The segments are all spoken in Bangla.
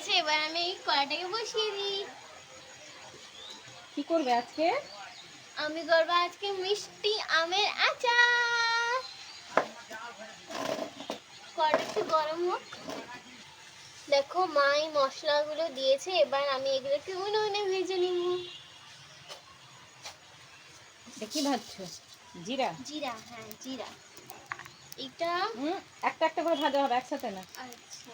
গেছে, এবার আমি এই কড়াইটাকে বসিয়ে দিই। কি করবে আজকে? আমি করবো আজকে মিষ্টি আমের আচার। কড়াইটা একটু গরম হোক। দেখো মা এই মশলাগুলো দিয়েছে, এবার আমি এগুলোকে উনে উনে ভেজে নিব। এটা কি ভাজছো? জিরা? জিরা, হ্যাঁ জিরা। এটা একটা একটা করে ভাজা হবে, একসাথে না। আচ্ছা,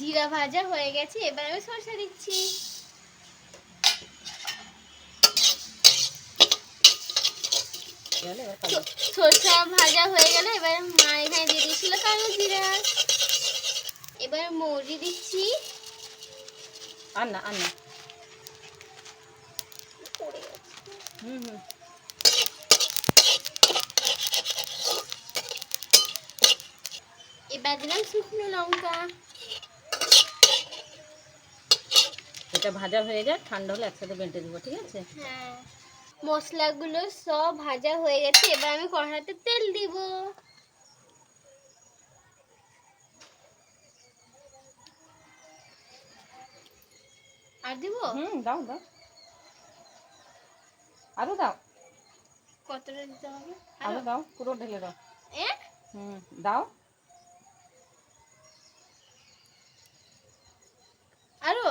জিরা ভাজা হয়ে গেছে, এবার আমি সরষে দিচ্ছি। সরষা ভাজা হয়ে গেল, এবার মা এখানে দিয়ে দিয়েছিল কালো জিরা। এবার মৌরি দিচ্ছি। আর না এবার দিলাম শুকনো লঙ্কা। এটা ভাজা হয়ে যায়, ঠান্ডা হলে একসাথে বেটে দেবো, ঠিক আছে? হ্যাঁ, মশলাগুলো সব ভাজা হয়ে গেছে, এবার আমি কড়াইতে তেল দিব। আর দিব? দাও দাও, আরো দাও। কতটা দিতে হবে? আরো দাও, পুরো ঢেলে দাও। এ দাও আরো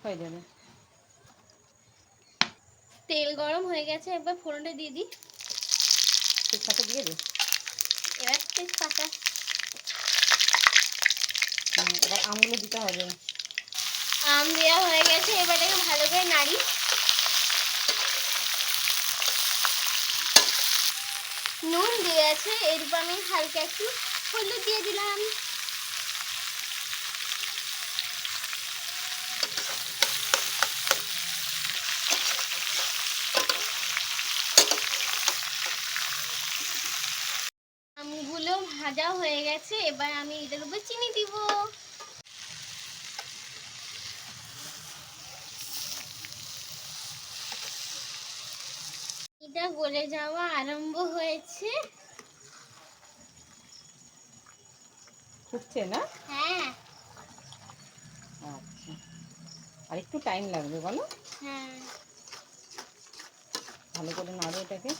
হয়ে যাবে। তেল গরম হয়ে গেছে, এবার ফোড়নটা দিয়ে দিই। তেজপাতা দিয়ে দে। এবার তেজপাতা। এবার আমগুলো দিতে হবে। আম দেওয়া হয়ে গেছে, এবার এটাকে ভালো করে নাড়ি। নুন দিয়ে আছে, এরপর আমি হালকা একটু হলুদ দিয়ে দিলাম। আমগুলো ভাজা হয়ে গেছে, এবার আমি এটার উপর চিনি দিব। এটা গলে যাওয়া আরম্ভ হয়েছে। ফুটছে না? হ্যাঁ। আচ্ছা, আর একটু টাইম লাগবে বলো? হ্যাঁ। ভালো করে নাড়ো এটাকে।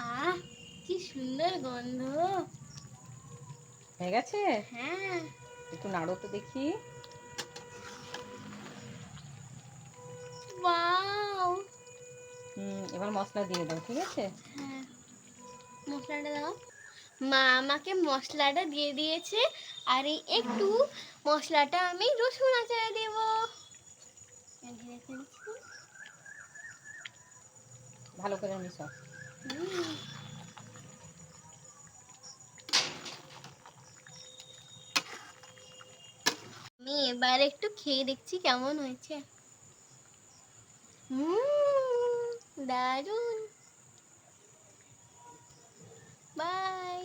আহ, কি সুন্দর গন্ধ। হয়ে গেছে? হ্যাঁ। একটু নাড়ো তো দেখি। ওয়াও। এবার মশলা দিয়ে দাও, ঠিক আছে? হ্যাঁ, মশলাটা দাও। মা আমাকে মশলাটা দিয়ে দিয়েছে, আর এই একটু মশলাটা আমি রসুন আচারে দেব। ভালো করে মিশাও। আমি এবার একটু খেয়ে দেখছি কেমন হয়েছে। দারুন। বাই।